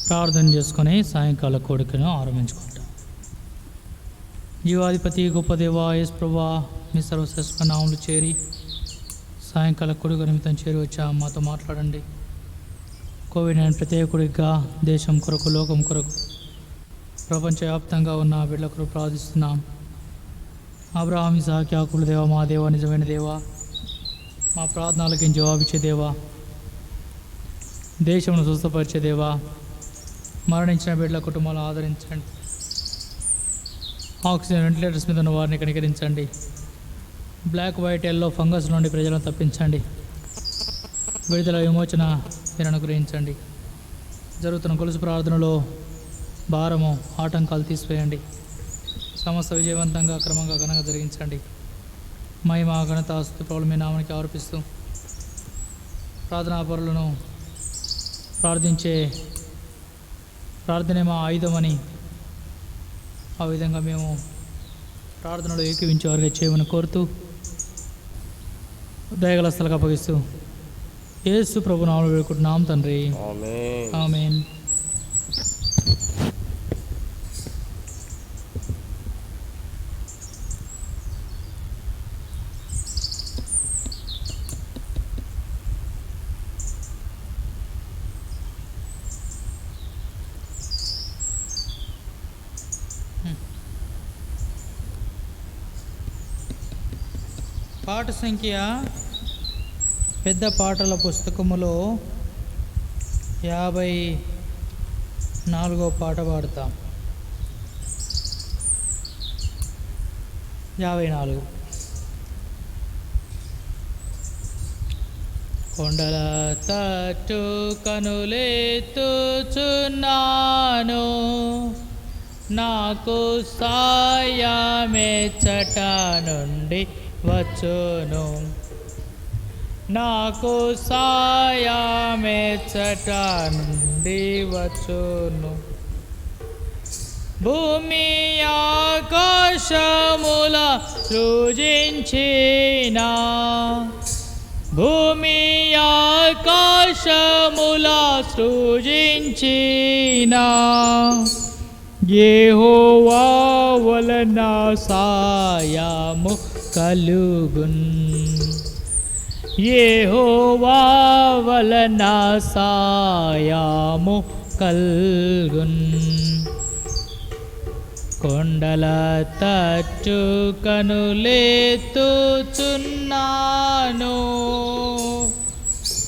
ప్రార్థన చేసుకొని సాయంకాల కోరికను ఆరంభించుకుంటాం. జీవాధిపతి గొప్ప దేవా యేసు ప్రభువా, మీ సర్వశ్రేష్ఠ నామములు చేరి సాయంకాల కోరిక నిమిత్తం చేరి వచ్చా మాతో మాట్లాడండి. కోవిడ్-19 ప్రత్యేకుడిగా దేశం కొరకు, లోకం కొరకు, ప్రపంచవ్యాప్తంగా ఉన్న బిడ్డల కొరకు ప్రార్థిస్తున్నాం. అబ్రహాం, ఇస్సాకు, యాకోబుల దేవా, మా దేవా, నిజమైన దేవా, మా ప్రార్థనలకి జవాబిచ్చే దేవా, దేశమును స్వస్థపరిచే దేవా, మరణించిన బిడ్డల కుటుంబాలను ఆదరించండి. ఆక్సిజన్ వెంటిలేటర్స్ మీద ఉన్న వారిని కనికరించండి. బ్లాక్, వైట్, ఎల్లో ఫంగస్ నుండి ప్రజలను తప్పించండి. విడుదల, విమోచన మీరు అనుగ్రహించండి. జరుగుతున్న గొలుసు ప్రార్థనలో భారము, ఆటంకాలు తీసివేయండి. సమస్త విజయవంతంగా, క్రమంగా, ఘనంగా జరిగించండి. మహిమ, ఘనత, స్తుతి ప్రభువులు మీ నామానికి ఆరోపిస్తూ ప్రార్థనా పరులను ప్రార్థించే ప్రార్థనే మా ఆయుధమని, ఆ విధంగా మేము ప్రార్థనలో ఏకీవించే వారికి చేయమని కోరుతూ దయగల స్థలకు అప్పగిస్తూ యేసు ప్రభు నామములో వేడుకుంటున్నాం తండ్రి, ఆమేన్. పాట సంఖ్య పెద్ద పాటల పుస్తకములో 54వ పాట పాడతాం. 54. కొండల తట్టు కనులెత్తుచున్నాను, నాకు సాయమెచ్చట నుండి వచ్చును, నాకు సాయమెచ్చట నుండి వచ్చును. భూమి ఆకాశముల సృజించిన, భూమి ఆకాశముల సృజించిన యెహోవా వలన సాయము కలుగున్, యెహోవా వలన సాయము కలుగున్. కొండల తట్టు కనులెత్తుచున్నాను,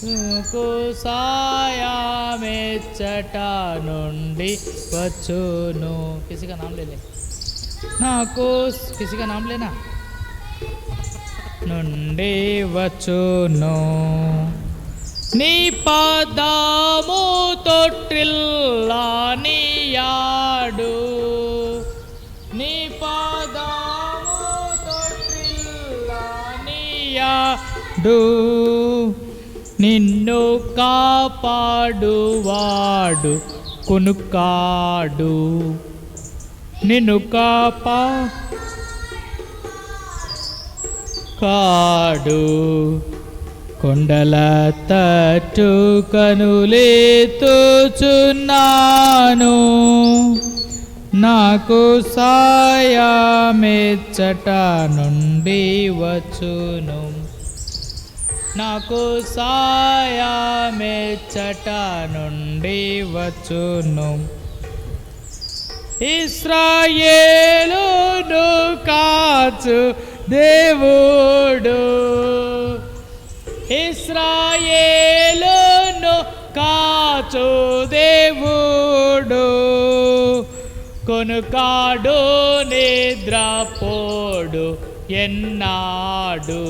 నాకు సాయమెచ్చట నుండి వచ్చును. కిసిగా నాम ले ले, నాకు కిసిగా नाम लेना, నుండి వచ్చును. నీ పాదము తొట్టిల్లానియాడు, నీ పాదము తొట్టిల్లానియాడు, నిన్ను కాపాడువాడు కునుకాడు, నిన్ను కాడు. కొండల తట్టు కనులెత్తుచున్నాను, నాకు సాయమెచ్చట నుండి వచ్చును, నాకు సాయమెచ్చట నుండి వచ్చును. ఇశ్రాయేలును కాచు దేవుడు, ఇశ్రాయేలును కాచు దేవుడు, కొనుకాడు నిద్రపోడు ఎన్నాడు,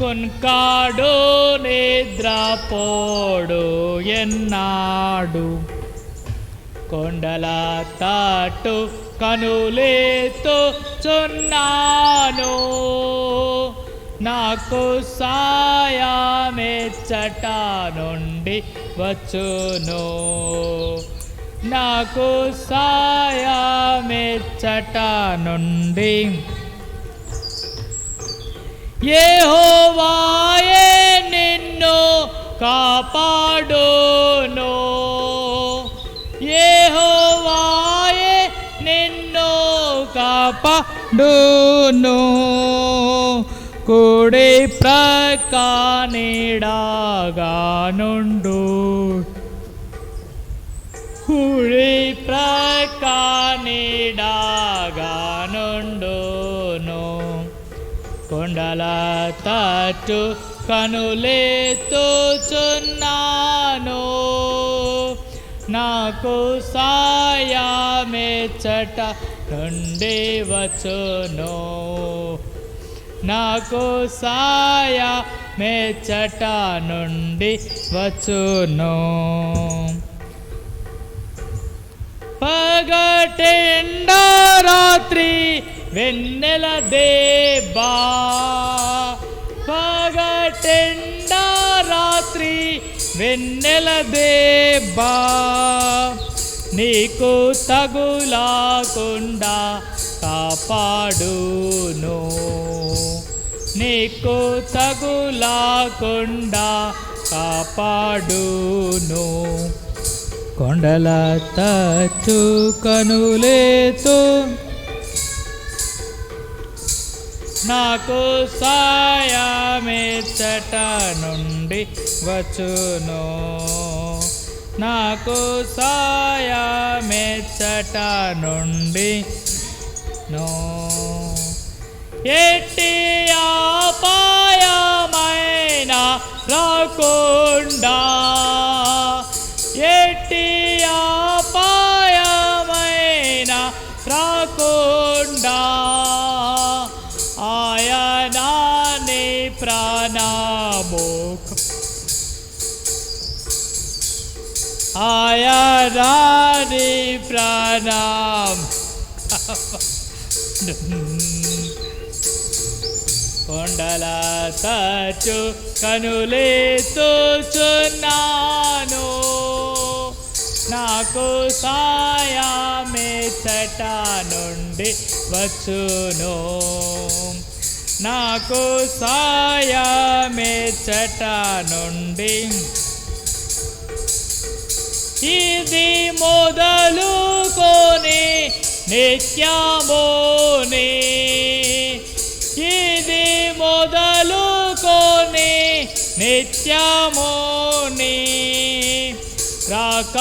కొనుకాడు నిద్రపోడు ఎన్నాడు. కొండల తట్టు కనులెత్తుచున్నాను, నాకు సాయమెచ్చట నుండి వచ్చును, నాకు సాయమెచ్చట నుండి. యెహోవాయే నిన్ను కాపాడును, డును కుడి ప్రక్క నీడగా నుండు కుడి ప్రక్క నీడగా నుండును కొండల తట్టు కనులెత్తుచున్నాను నాకు సాయమెచ్చట నుండి వచ్చును నాకు సాయమెచ్చట నుండి వచ్చును పగటెండ రాత్రి వెన్నెల దేబా పగటెండ రాత్రి వెన్నెల దేబా నీకు తగులాకుండా కాపాడును నీకు తగులాకుండా కాపాడును కొండల తట్టు కనులెత్తు నాకు సాయమెచ్చట నుండి వచ్చును నాకు సాయమెచ్చట నుండి నో ఎట్టి అపాయమైన రాకుండా ఎట్టి అపాయమైన రాకుండా ఆయనాని ప్రాణముఖ ఆయనాని ప్రాణం కొండల తట్టు కనులెత్తుచున్నాను నాకు సాయమెచ్చట నుండి వచ్చును నాకు సాయమెచ్చట నుండి ఇది మొదలుకొని నిత్యముని ఇది మొదలుకొని నిత్యముని రాకపోకాలందు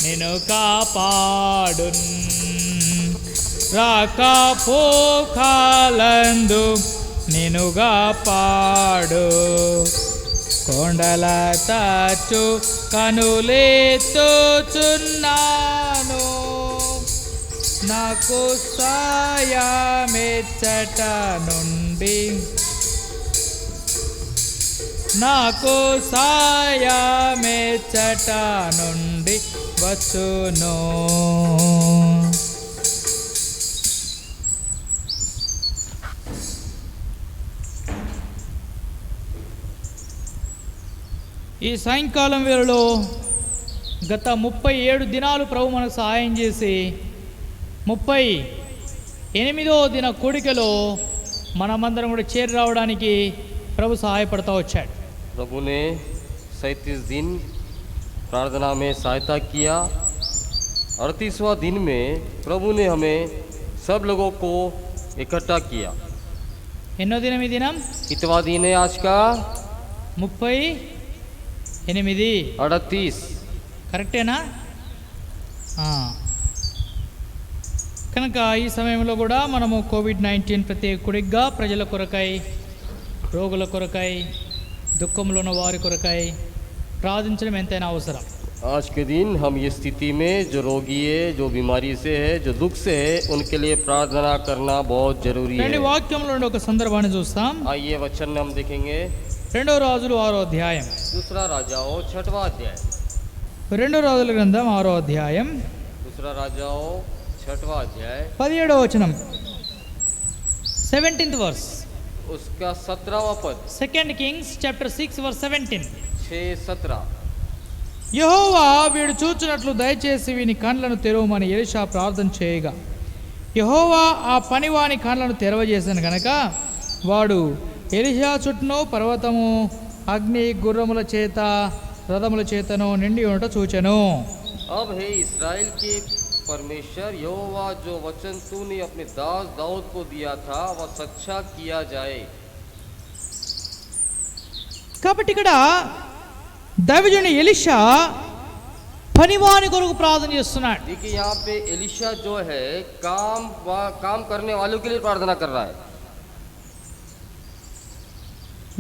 నిన్ను కాపాడున్ రాకపోకాలందు నిన్ను కాపాడు కొండల తట్టు కనులెత్తుచున్నాను నాకు సాయమెచ్చట నుండి నాకు సాయమెచ్చట నుండి వచ్చును ఈ సాయంకాలం వేళలో గత 37 దినాలు ప్రభు మనకు సహాయం చేసి 38వ దిన కూడికలో మనమందరం కూడా చేరి రావడానికి ప్రభు సహాయపడతా వచ్చాడు प्रभु ने 37 दिन प्रार्थना में सहायता किया 38वां दिन में प्रभु ने हमें सब लोगों को इकट्ठा किया ఎన్నో దినం ఈ దినం कितवा दिन है आज का 38 కరెక్టేనా కనుక ఈ సమయంలో కూడా మనము కోవిడ్-19 ప్రత్యేకుడిగా ప్రజల కొరకై రోగుల కొరకై దుఃఖంలో ఉన్న వారి కొరకై ప్రార్థించడం ఎంతైనా అవసరం आज के दिन हम ये स्थिति में जो रोगी है जो बीमारी से है जो दुख से है उनके लिए प्रार्थना करना बहुत जरूरी है వాక్యంలో నుండి ఒక సందర్భాన్ని చూస్తాం आइए वचन हम देखेंगे రెండవ రాజులు 6వ అధ్యాయం दूसरा राजाओं 6वां अध्याय రెండవ రాజుల గ్రంథం 6వ అధ్యాయం दूसरा राजाओं 6वां अध्याय 17వ వచనం 17th వర్స్ उसका 17वां पद 2 కింగ్స్ చాప్టర్ 6 వర్స్ 17 6:17 యెహోవా వీడు చూచున్నట్లు దయచేసి వీని కండ్లను తెరవమని ఎలీషా ప్రార్థన చేయగా యెహోవా ఆ పనివాని కండ్లను తెరవజేశాను గనక వాడు ఎలీషా చుట్టూను పర్వతము అగ్ని గుర్రముల చేత రథముల చేతను నిండి ఉండట చూచెను अब हे इस्राएल के परमेश्वर यहोवा जो वचन तूने अपने दास दाऊद को दिया था वह सच्चा किया जाए। కాబట్టి ఇక్కడ దైవజనుడు ఎలీషా పనివాని కొరకు ప్రార్థన చేస్తున్నాడు. देखिए यहाँ पे एलिशा जो है काम करने वालों के लिए प्रार्थना कर रहा है।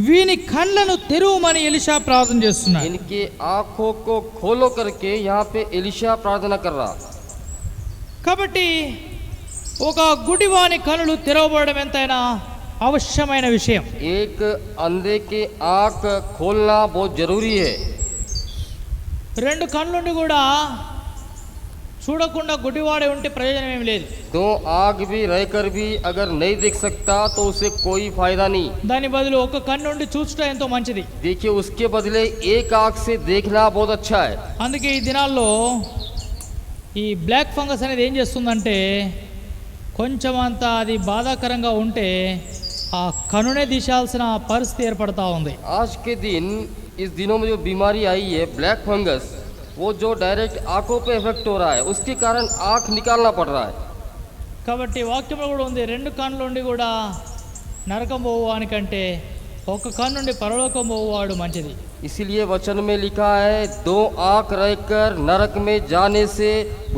వీని కళ్ళను తెరువమని ఎలీషా ప్రార్థన చేస్తున్నాడు. इनके आंखों को खोलो करके यहाँ पे एलिशा प्रार्थना कर रहा। కాబట్టి ఒక గుడివాని కళ్ళు తెరవబడడం ఎంతైనా అవశ్యమైన విషయం. एक अंधे के आंख खोलना बहुत जरूरी है। రెండు కళ్ళుండి కూడా చూడకుండా గుడ్డివాడే ఉంటే ప్రయోజనం ఏమి లేదు. दो आंख भी रहकर भी अगर नहीं देख सकता तो उसे कोई फायदा नहीं। దాని బదులు ఒక కన్నుండి చూచడం ఎంతో మంచిది. देखिए उसके बदले एक आंख से देखना बहुत अच्छा है। అందుకే ఈ దినాల్లో ఈ బ్లాక్ ఫంగస్ అనేది ఏం చేస్తుందంటే కొంచెం అంత అది బాధాకరంగా ఉంటే ఆ కనునే తీశాల్సిన పరిస్థితి ఏర్పడతా ఉంది. आज के दिन इस दिनों में जो बीमारी आई है ब्लैक फंगस, वो जो डायरेक्ट आंखों पे इफेक्ट हो रहा है, उसके कारण आंख निकालना पड़ रहा है। కాబట్టి వాక్యంలో కూడా ఉంది, రెండు కన్నులుండి కూడా నరకం పోవానికంటే ఒక కన్నుండి పరలోకం పోవాడు మంచిది. इसीलिए वचन में लिखा है दो आंख रहकर नरक में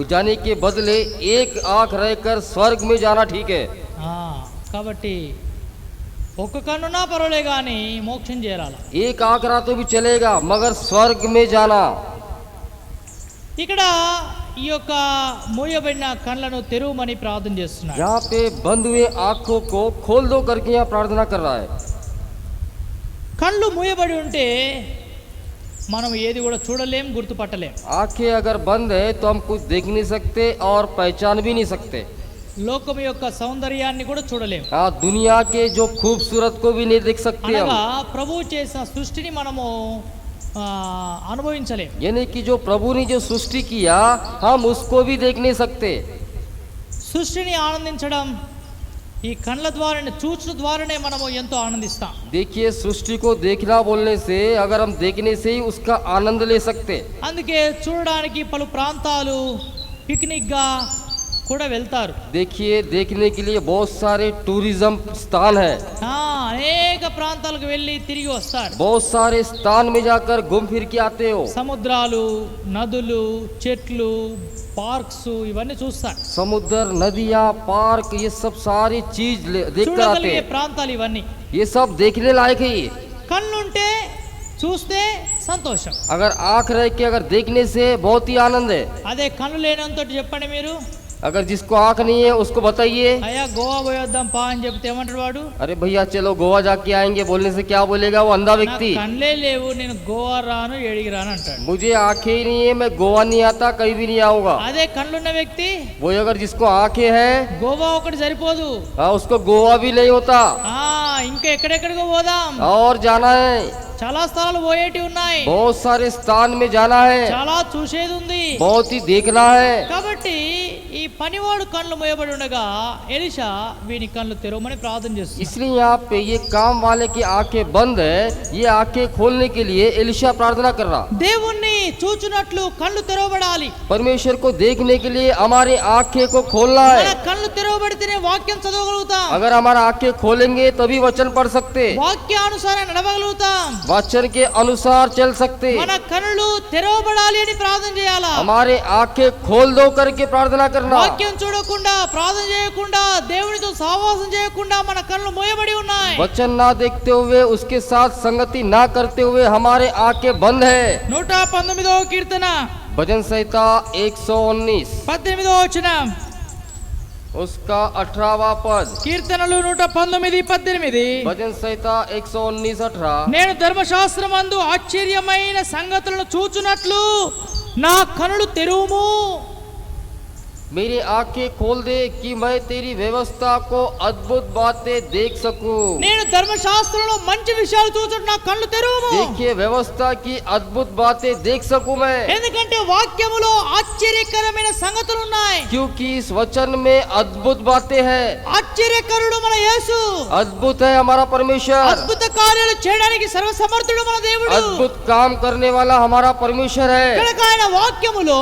जाने के बदले एक आंख रहकर स्वर्ग में जाना ठीक है। కాబట్టి ఒక కన్నునా పర్వాలే కానీ మోక్షం చేరాలి. एक आंख रहा तो भी चलेगा मगर स्वर्ग में जाना। ఇక్కడ ఈ యొక్క మూయబడిన కళ్ళను తెరువమని ప్రార్థన చేస్తున్నాడు. यहाँ पे बंद हुए आंखों को खोल दो करके यहाँ प्रार्थना कर रहा है। కళ్ళు మూయబడి ఉంటే మనం ఏది కూడా చూడలేం, గుర్తుపట్టలేం. आंखें अगर बंद है तो हम कुछ देख नहीं सकते और पहचान भी नहीं सकते। లోకం యొక్క సౌందర్యాన్ని కూడా చూడలేం. हाँ, दुनिया के जो खूबसूरत को भी नहीं देख सकते हम। అనగా ప్రభువు చేసిన సృష్టిని మనము అనుభవించలేం. यानी कि जो प्रभु ने जो सृष्टि किया हम उसको भी देख नहीं सकते। సృష్టిని ఆనందించడం ఈ కళ్ళ ద్వారానే చూచడం ద్వారానే మనము ఎంతో ఆనందిస్తాం. देखिए सृष्टि को देखना बोलने से अगर हम देखने से ही उसका आनंद ले सकते। అందుకే చూడడానికి పలు ప్రాంతాలు పిక్నిక్ గా కూడా వెళ్తారు. देखिए देखने के लिए बहुत सारे टूरिज्म स्थान है। అనేక ప్రాంతాలకు వెళ్ళి తిరిగి వస్తారు. बहुत सारे स्थान में जाकर घूम फिर के आते हो। సముద్రాలు, నదులు, చెట్లు, పార్క్స్ ఇవన్నీ చూస్తారు. समुद्र, नदियाँ, पार्क, ये सब सारी चीज देख कर आते हैं। ప్రాంతాలు ఇవన్నీ ये सब देखने लायक है। కళ్ళుంటే చూస్తే సంతోషం. अगर आंख रह के अगर देखने से बहुत ही आनंद है। అదే కళ్ళు లేనంతో చెప్పండి మీరు, अगर जिसको आंख नहीं है उसको बताइए అయ్యా గోవా పోయొద్దాం పా అని చెప్తే ఏమంటాడు వాడు? अरे भैया चलो गोवा जाके आएंगे बोलने से क्या बोलेगा वो अंधा व्यक्ति? కళ్ళే లేవు నేను గోవా రాను ఏడికి రాను అంటాడు. मुझे आंखें ही नहीं है मैं गोवा नहीं आता कहीं भी नहीं आऊंगा। అదే కళ్ళున్న వ్యక్తి वो अगर जिसको आंखें है గోవా ఒకటి సరిపోదు, उसको गोवा भी नहीं होता ఇంకా ఎక్కడెక్కడికో పోదాం, और जाना है। చాలా స్థలాలు పోయేటి ఉన్నాయి, बहुत सारे स्थान में जाना है, చాలా చూసేది ఉంది, बहुत ही देखना है। కాబట్టి ఈ పనివాడు కళ్ళు మూయబడి ఉండగా ఎలీషా వీని కళ్ళు తెరవమని ప్రార్థన చేస్తున్నాడు. इसलिए यहाँ पे ये काम वाले की आंखें बंद है, ये आंखें खोलने के लिए एलिशा प्रार्थना कर रहा। దేవుణ్ణి చూచునట్లు కళ్ళు తెరవబడాలి. परमेश्वर को देखने के लिए हमारी आंखें को खोलना మన है। కళ్ళు తెరవబడితేనే వాక్యం చదవగలుగుతాం, अगर हमारा आंखें खोलेंगे तभी वचन पढ़ सकते, వాక్యానుసారం నడవగలుగుతాం, वचन के अनुसार चल सकते। మన కళ్ళు తెరవబడాలి అని ప్రార్థన చేయాలా. हमारे आंखें खोल दो करके प्रार्थना करना। వాక్యం చూడకుండా ప్రార్థన చేయకుండా దేవునితో సహవాసం చేయకుండా మన కళ్ళు మూయబడి ఉన్నాయి. वचन ना देखते हुए उसके साथ संगति ना करते हुए हमारे आंखें बंद है। 119వ కీర్తన भजन संहिता 119 18వ వచనం, उसका 18वां पद। కీర్తనలు 119:18. भजन संहिता 119:18 నేను ధర్మశాస్త్రమందు ఆశ్చర్యమైన సంగతులను చూచునట్లు నా కనులు తెరువుము. मेरी आंखें खोल दे कि मैं तेरी व्यवस्था को अद्भुत बातें देख सकूं। నేను ధర్మశాస్త్రంలో మంచి విషయాలు చూచుట నా కళ్ళు తెరువుము. देखिए व्यवस्था की अद्भुत बातें देख सकूं मैं, ఎందుకంటే వాక్యములో ఆశ్చర్యకరమైన సంగతులు ఉన్నాయి. क्योंकि इस वचन में अद्भुत बातें हैं। ఆశ్చర్యకరుడు మన యేసు, अद्भुत है हमारा परमेश्वर, అద్భుత కార్యాలు చేయడానికి సర్వసమర్థుడు మన దేవుడు, अद्भुत काम करने वाला हमारा परमेश्वर है। కనుక ఆయన వాక్యములో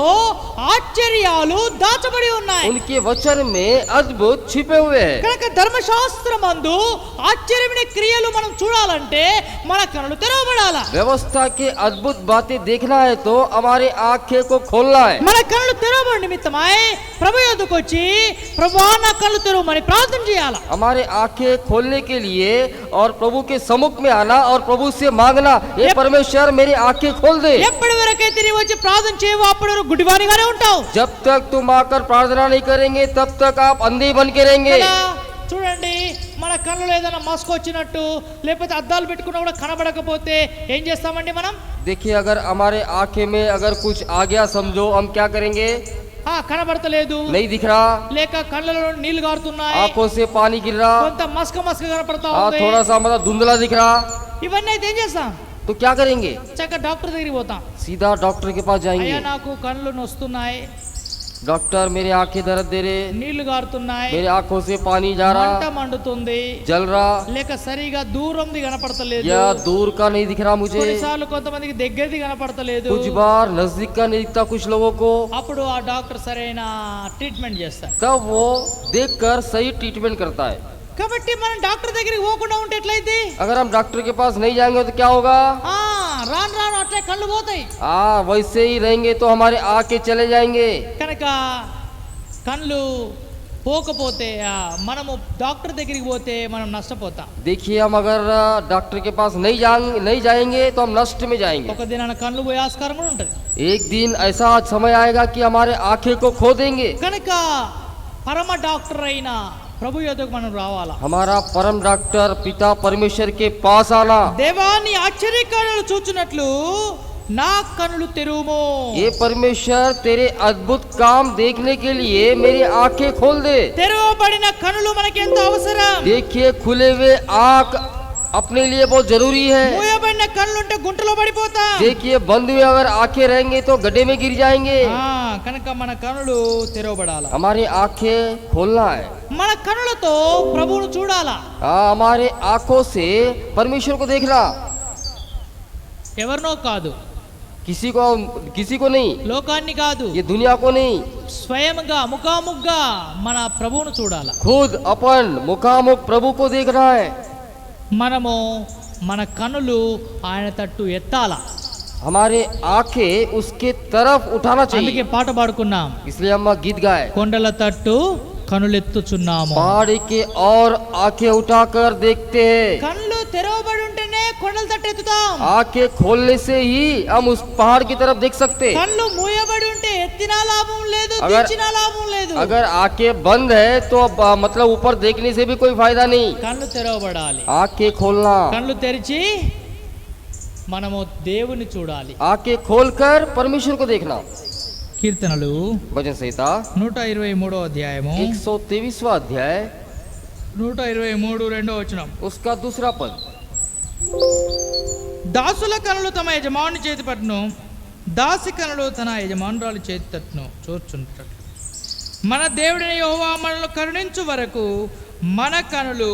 ఆశ్చర్యాలు దాచబడి దాచబడి ఉన్నాయి. उनके वचन में अद्भुत छिपे हुए हैं। కనుక ధర్మశాస్త్రమందు ఆశ్చర్యమైన క్రియలు మనం చూడాలంటే మన కన్నులు తెరవబడాలా. व्यवस्था के अद्भुत बातें देखना है तो हमारे आंखें को खोलना है। మన కన్నులు తెరవబడి నిమిత్తమై ప్రభు యొద్దకు వచ్చి ప్రభువా నా కళ్ళు తెరవమని ప్రార్థన చేయాలా. हमारे आंखें खोलने के लिए और प्रभु के सम्मुख में आना और प्रभु से मांगना, ये परमेश्वर मेरी आंखें खोल दे। ఎప్పటి వరకైతే నీవు వచ్చి ప్రార్థన చేయవో అప్పటి వరకు గుడ్డివానిగానే ఉంటావు. जब तक तुम आकर प्रार्थना नहीं करेंगे तब तक आप अंधे बन के रहेंगे। కదా? చూడండి, మన కళ్ళలో ఏదైనా మస్క్ వచ్చినట్టు లేకపోతే అద్దాలు పెట్టుకున్నా కూడా కనబడకపోతే ఏం చేస్తామండి మనం? देखिए, अगर हमारे आंखें में अगर कुछ आ गया समझो, हम क्या करेंगे? కనబడతలేదు, नहीं दिख रहा, లేక కళ్ళలో నీళ్లు గారుతున్నాయి, आंखों से पानी गिर रहा, కొంత మస్క కనపడతా ఉంది, थोड़ा सा मतलब धुंधला दिख रहा, ఇవన్నీ అయితే ఏం చేస్తాం? तो क्या करेंगे? చక్కగా డాక్టర్ దగ్గరికి పోతాం. सीधा डॉक्टर के पास जाएंगे। అయ్యా నాకు కళ్ళు నొస్తున్నాయి, डॉक्टर मेरे आंखें दर्द दे रहे, నీళ్లు గారుతున్నాయి, मेरे आंखों से पानी जा మంట रहा, మండుతుంది, जल रहा, లేక సరిగా దూరంది కనపడతలేదు, या दूर का नहीं दिख रहा मुझे, కొన్నిసార్లు కొంతమందికి దగ్గరది కనపడతలేదు. कुछ बार नजदीक का नहीं दिखता कुछ लोगों को। అప్పుడు ఆ డాక్టర్ సరైన ట్రీట్మెంట్ చేస్తారు. तब वो देखकर सही ट्रीटमेंट करता है। కాబట్టి మనం డాక్టర్ దగ్గరికి పోకుండా ఉంటే ఎట్లయితే? अगर हम डॉक्टर के पास नहीं जाएंगे तो क्या होगा? రాను రాను అట్లే కళ్ళు పోతాయి. वैसे ही रहेंगे तो हमारे आंखें चले जाएंगे। కనుక కళ్ళు పోకపోతే మనము డాక్టర్ దగ్గరికి పోతే మనం నష్టపోతాం. देखिए, हम अगर डॉक्टर के पास नहीं जाएंगे तो हम नष्ट में जाएंगे। ఒక దినాన కళ్ళు పోయే ఆస్కారం కూడా ఉంటది. एक दिन ऐसा समय आएगा कि हमारे आंखें को खो देंगे। కనుక పరమ డాక్టర్ అయిన ప్రభు యొద్దకు మనం రావాలా. हमारा परम डॉक्टर पिता परमेश्वर के पास आना। దేవాన్ని ఆశ్చర్యకార్యాలు చూచున్నట్లు నా కన్నులు తెరువుము. ये परमेश्वर तेरे अद्भुत काम देखने के लिए मेरी आंखें खोल दे। తెరవబడిన కన్నులు మనకి ఎంత అవసరం. देखिए, खुले हुए आंख अपने लिए बहुत जरूरी है। మూయబడిన కన్నులు ఉంటే గుంటలో పడిపోతాం. देखिए, बंद हुए अगर आंखें रहेंगे तो गड्ढे में गिर जाएंगे। కనుక మన కన్నులు తెరవబడాలి. हमारी आंखें खोलना है। మన కన్నులతో ప్రభువును చూడాలా. हमारे आंखों से परमेश्वर को देखना। ఎవరినో కాదు, किसी को नहीं, లోకాన్ని కాదు, ये दुनिया को नहीं, స్వయంగా ముఖాముఖిగా మన ప్రభువును చూడాలా. खुद अपन मुखामुख प्रभु को देखना है। మనము మన కన్నులు ఆయన తట్టు ఎత్తాలా. हमारे आंखें उसके तरफ उठाना అందుకే चाहिए। పాట పాడుకున్నాం, इसलिए हम गीत गाए, కొండల తట్టు కనులెత్తుచున్నాము. पहाड़ के और आंखें उठाकर देखते हैं। కళ్ళు తెరవబడి ఉంటేనే కొండల తట్టు ఎత్తుతాం. आंखें खोलने से ही हम उस पहाड़ की तरफ देख सकते हैं। కళ్ళు మూయబడి ఉంటే ఎత్తినా లాభం లేదు, अगर- దించినా లాభం లేదు. अगर आंखें बंद है तो मतलब ऊपर देखने से भी कोई फायदा नहीं। కళ్ళు తెరవబడాలి. आंखें खोलना, కళ్ళు తెరిచి మనము దేవుని చూడాలి. आंखें खोलकर परमेश्वर को देखना। కీర్తనలు भजन संहिता 123వ అధ్యాయము 123वां अध्याय 123:2 उसका दूसरा पद। దాసుల కనులు తమ యజమాని చేతి పట్టును, దాసి కనులు తన యజమానురాలి చేతి తట్టును చూచుంటాడు. మన దేవుడిని యెహోవా మనల్ని కరుణించు వరకు మన కనులు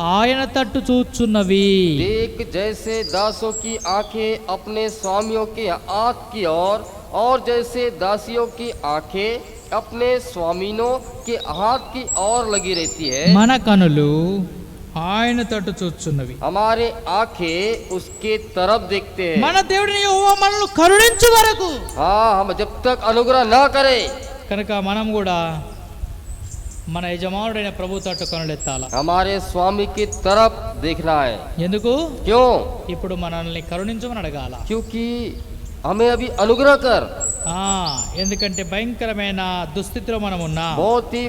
ఆయన తట్టు చూచున్నవి. देख जैसे दासों की आंखें अपने स्वामियों के हाथ की ओर और जैसे दासियों की आंखें अपने स्वामिनों के हाथ की ओर लगी रहती है, మన కనులు ఆయన తట్టు చూచున్నవి. हमारे आंखें उसके तरफ देखते हैं। మన దేవుడిని యెహోవా మనల్ని కరుణించు వరకు. हम जब तक अनुग्रह न करें, కనుక మనం కూడా మన యజమానుడైన ప్రభు తట్టు కనులెత్తాల. हमारे स्वामी की तरफ देखना है। ఎందుకు? क्यों? ఇప్పుడు మనల్ని కరుణించమని అడగాల. क्योंकि हमें अभी अनुग्रह कर। ఎందుకంటే భయంకరమైన దుస్థితిలో మనం ఉన్నాం. बहुत ही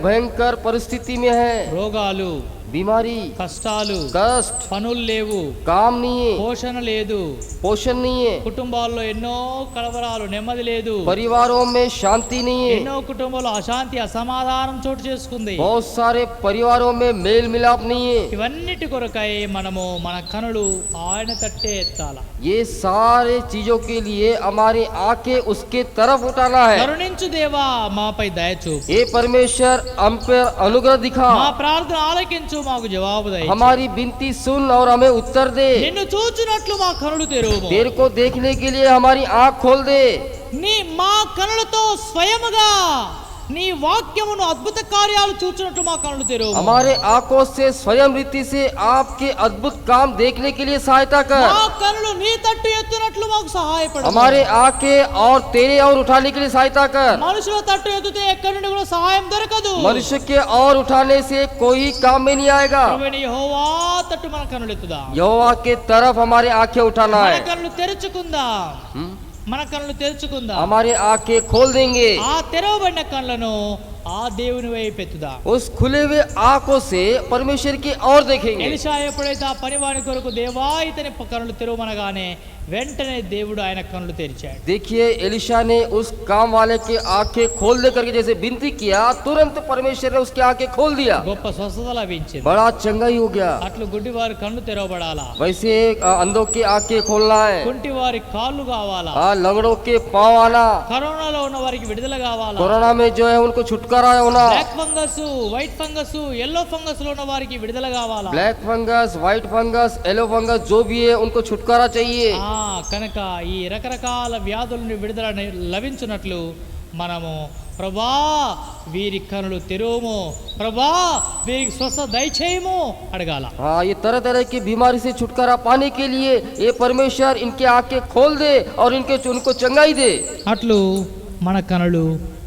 भयंकर परिस्थिति में है। రోగాలు, बीमारी, కష్టాలు, कष्ट, పనులు లేవు, काम नहीं है, పోషణ లేదు, पोषण नहीं है, కుటుంబాల్లో ఎన్నో కలవరాలు, నెమ్మది లేదు, परिवारों में शांति नहीं है, ఎన్నో కుటుంబాల్లో అశాంతి, అసమాధానం చోటు చేసుకుంది. बहुत सारे परिवारों में मेल मिलाप नहीं है। ఇవన్నిటి కొరకై మనము మన కనులు ఆయన తట్టే ఎత్తాల. ये सारे चीजों के लिए हमारी आंखें उसके तरफ उठाना है। కరుణించు దేవా మాపై దయచూపు. ये परमेश्वर हम पर अनुग्रह दिखा, మా ప్రార్థన ఆలకించు, మాకు జవాబు దయచూపు. हमारी विनती सुन और हमें उत्तर दे। నిన్ను చూచునట్లు మా కనులు తెరువు. तेरे को देखने के लिए हमारी आंख खोल दे। నీ మా కనులతో స్వయముగా నీ వాక్యమును అద్భుత కార్యాలు చూచునట్లు మా కళ్ళు తెరువు. हमारे आंखों से स्वयं रीति से आपके अद्भुत काम देखने के लिए सहायता कर। మా కళ్ళు నీ తట్టు ఎత్తునట్లు మాకు సహాయపడు. हमारे आंखें और तेरे और उठाने के लिए सहायता कर। మనుషుల తట్టు ఎత్తితే ఎక్కడి నుండి కూడా సహాయం దొరకదు. मनुष्य के और उठाने से कोई काम में नहीं आएगा। ప్రభువైన యెహోవా తట్టు మన కన్నులు ఎత్తుదాం. यहोवा के तरफ हमारे आंखें उठाना మన है। కళ్ళు తెరుచుకుందాం. మన కళ్ళు తెరుచుకుందాం. हमारे आंखें खोल देंगे। ఆ తెరవబడిన కళ్ళను ఆ దేవుని వైపు ఎత్తుదాం. उस खुले हुए आंखों से परमेश्वर की ओर देखेंगे। ఎలీషా ఎప్పుడైతే ఆ పనివాని కొరకు దేవా ఇతని కన్నులు తెరవమనగానే వెంటనే దేవుడు ఆయన కన్నులు తెరిచాడు. देखिए एलिशा ने उस काम वाले की आंखें खोल दे करके जैसे विनती किया, तुरंत परमेश्वर ने उसकी आंखें खोल दिया। గొప్ప స్వస్థత లభించింది. बड़ा चंगाई हो गया। అట్లు గుడ్డివారి కన్ను తెరవబడాలా, वैसे अंधों की आंखें खोलना है। కుంటివారి కాళ్ళు కావాలా, लंगड़ों के पांव आना। కరోనాలో ఉన్న వారికి విడుదల కావాలా, कोरोना में जो है उनको छुटकारा होना। Black fungus, white fungus, yellow fungus లో ఉన్న వారికి విడుదల కావాలా. Black fungus, white fungus, yellow fungus जो भी है उनको छुटकारा चाहिए। కనుక ఈ రకరకాల వ్యాధుల నుండి విడుదల లభించున్నట్లు మనము ప్రభా వీరి కనులు తెరువుము, ప్రభా వీరికి స్వస్థత దయచేయము అడగాల. हाँ, ये तरह तरह की बीमारी से छुटकारा पाने के लिए ये परमेश्वर इनके आंखें खोल दे और उनको चंगाई दे। అట్లు మన కనులు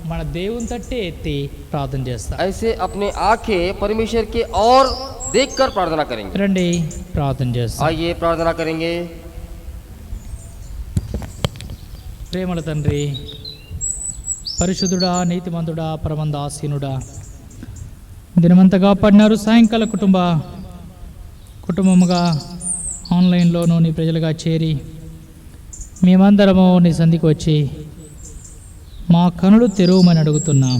మన దేవుని తట్టే ఎత్తి ప్రార్థన చేస్తాం. ऐसे अपने आंखें परमेश्वर के और देखकर प्रार्थना करेंगे। రండి ప్రార్థన చేస్తాం. आइए प्रार्थना करेंगे। ప్రేమల తండ్రి, పరిశుద్ధుడా, నీతిమంతుడా, పరమందాసీనుడా, దినమంతగా పడినారు సాయంకాల కుటుంబముగా ఆన్లైన్లోనూ నీ ప్రజలుగా చేరి మేమందరము నీ సంధికి వచ్చి మా కనులు తెరవమని అడుగుతున్నాం.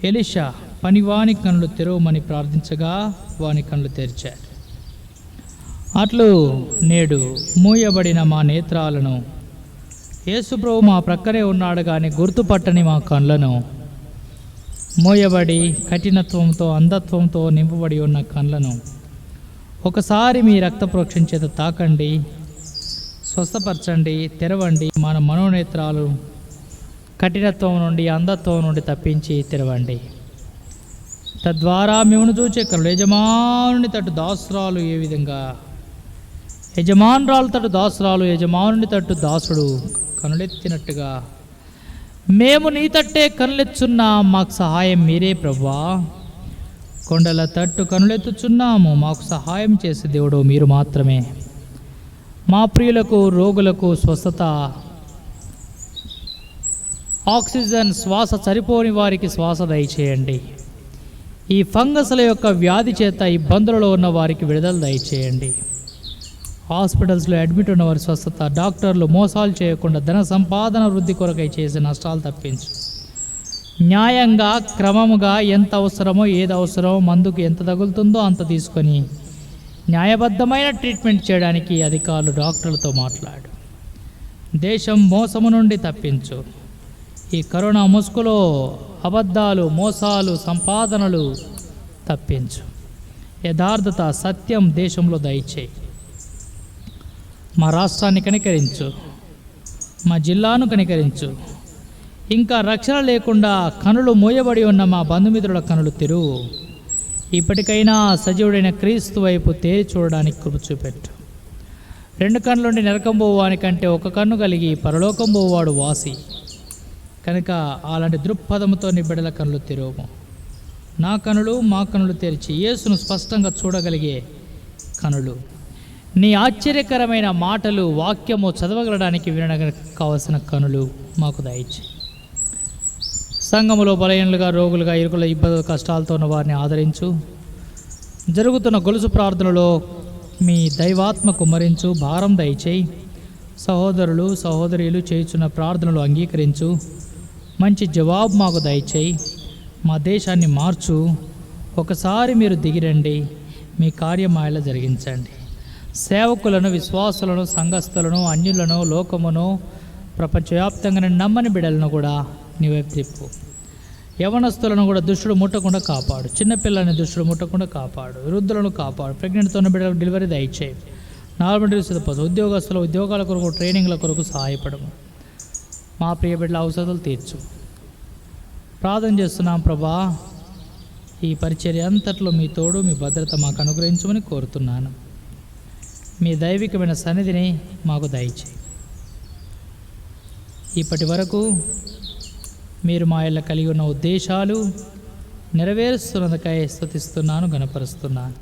ఎలీషా పనివాని కనులు తెరవమని ప్రార్థించగా వాని కనులు తెరిచారు. అట్లు నేడు మూయబడిన మా నేత్రాలను యేసుప్రభు మా ప్రక్కనే ఉన్నాడు కానీ గుర్తుపట్టని మా కళ్ళను, మోయబడి కఠినత్వంతో అంధత్వంతో నింపబడి ఉన్న కళ్ళను ఒకసారి మీ రక్త ప్రోక్షణ చేత తాకండి, స్వస్థపరచండి, తెరవండి. మన మనోనేత్రాలు కఠినత్వం నుండి అంధత్వం నుండి తప్పించి తెరవండి. తద్వారా మిమ్మల్ని చూచే కళ్ళు యజమానుని తట్టు దాసురాలు ఏ విధంగా, యజమానురాలు తట్టు దాసురాలు యజమానుని తట్టు దాసుడు కనులెత్తినట్టుగా మేము నీ తట్టే కనులెత్తుచున్నా, మాకు సహాయం మీరే ప్రభువా. కొండల తట్టు కనులెత్తుచున్నాము, మాకు సహాయం చేసే దేవుడు మీరు మాత్రమే. మా ప్రియులకు, రోగులకు స్వస్థత, ఆక్సిజన్, శ్వాస సరిపోని వారికి శ్వాస దయచేయండి. ఈ ఫంగస్ల యొక్క వ్యాధి చేత ఇబ్బందులలో ఉన్న వారికి విడుదల దయచేయండి. హాస్పిటల్స్లో అడ్మిట్ ఉన్న వారి స్వస్థత, డాక్టర్లు మోసాలు చేయకుండా ధన సంపాదన వృద్ధి కొరకై చేసే నష్టాలు తప్పించు. న్యాయంగా, క్రమముగా ఎంత అవసరమో, ఏది అవసరమో, మందుకు ఎంత తగులుతుందో అంత తీసుకొని న్యాయబద్ధమైన ట్రీట్మెంట్ చేయడానికి అధికారులు, డాక్టర్లతో మాట్లాడు. దేశం మోసము నుండి తప్పించు. ఈ కరోనా ముసుగులో అబద్ధాలు, మోసాలు, సంపాదనలు తప్పించు. యథార్థత, సత్యం దేశంలో దయచేయి. మా రాష్ట్రాన్ని కనికరించు, మా జిల్లాను కనికరించు. ఇంకా రక్షణ లేకుండా కనులు మూయబడి ఉన్న మా బంధుమిత్రుల కనులు తెరువు. ఇప్పటికైనా సజీవుడైన క్రీస్తు వైపు తేరి చూడడానికి కృప చూపెట్టు. 2 కన్నులుండి నరకం పోవానికంటే ఒక కన్ను కలిగి పరలోకం పోవాడు వాసి. కనుక అలాంటి దృక్పథంతో నీ బిడ్డల కనులు తెరువు. నా కనులు, మా కనులు తెరిచి యేసును స్పష్టంగా చూడగలిగే కనులు, నీ ఆశ్చర్యకరమైన మాటలు, వాక్యము చదవగలడానికి వినడానికి కావలసిన కనులు మాకు దయచేయి. సంఘములో బలహీనులుగా, రోగులుగా, ఇరుకుల ఇబ్బందుల, కష్టాలతో ఉన్న వారిని ఆదరించు. జరుగుతున్న గొలుసు ప్రార్థనలో మీ దైవాత్మ కుమ్మరించు, భారం దయచేయి. సహోదరులు, సహోదరీలు చేయుచున్న ప్రార్థనలు అంగీకరించు. మంచి జవాబు మాకు దయచేయి. మా దేశాన్ని మార్చు. ఒకసారి మీరు దిగిరండి, మీ కార్యమాయల జరిగించండి. సేవకులను, విశ్వాసులను, సంఘస్థులను, అన్యులను, లోకమును, ప్రపంచవ్యాప్తంగా నమ్మని బిడ్డలను కూడా నీవైపు తిప్పు. యవనస్తులను కూడా దుష్టుడు ముట్టకుండా కాపాడు. చిన్నపిల్లల్ని దుష్టుడు ముట్టకుండా కాపాడు. వృద్ధులను కాపాడు. ప్రెగ్నెంట్తో ఉన్న బిడ్డలకు డెలివరీ దయచేయి. నార్మల్ సిద్ధపరచు. ఉద్యోగస్తుల ఉద్యోగాల కొరకు, ట్రైనింగ్ల కొరకు సహాయపడము. మా ప్రియ బిడ్డల అవసరాలు తీర్చు. ప్రార్థన చేస్తున్నాం ప్రభా, ఈ పరిచర్య అంతట్లో మీ తోడు, మీ భద్రత మాకు అనుగ్రహించమని కోరుతున్నాను. మీ దైవికమైన సన్నిధిని మాకు దయచేయి. ఇప్పటి వరకు మీరు మా ఇళ్ళ కలిగి ఉన్న ఉద్దేశాలు నెరవేరుస్తున్నందుకై స్తుతిస్తున్నాను, గణపరుస్తున్నాను.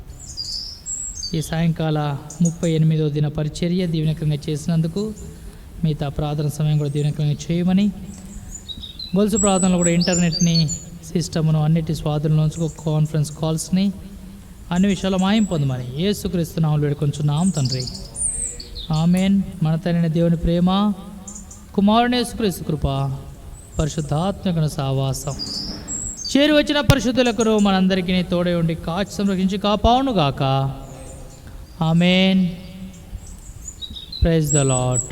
ఈ సాయంకాల 38వ దిన పరిచర్య దీవెనకరంగా చేసినందుకు మిగతా ప్రార్థన సమయం కూడా దీవెనకరంగా చేయమని, గొలుసు ప్రార్థనలు కూడా ఇంటర్నెట్ని, సిస్టమ్ను అన్నిటి స్వాధీనంలో కాన్ఫరెన్స్ కాల్స్ని అన్ని విషయాలు మాయం పొందమని యేసుక్రీస్తు నామములో వేడుకొంచున్నాం తండ్రి, ఆమెన్. మన తండ్రి దేవుని ప్రేమ, కుమారుని యేసుక్రీస్తు కృప, పరిశుద్ధాత్మక సావాసం చేరి వచ్చిన పరిశుద్ధులకు మనందరికీ తోడై ఉండి కాచి సంరక్షించి కాపాడునుగాక. ఆమెన్. Praise the Lord.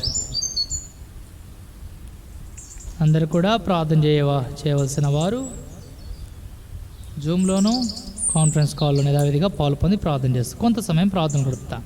అందరు కూడా ప్రార్థన చేయవలసిన వారు జూమ్లోనూ కాన్ఫరెన్స్ కాల్లోనే యథావిధిగా పాలు పొంది ప్రార్థన చేస్తారు. కొంత సమయం ప్రార్థన గడుపుతా.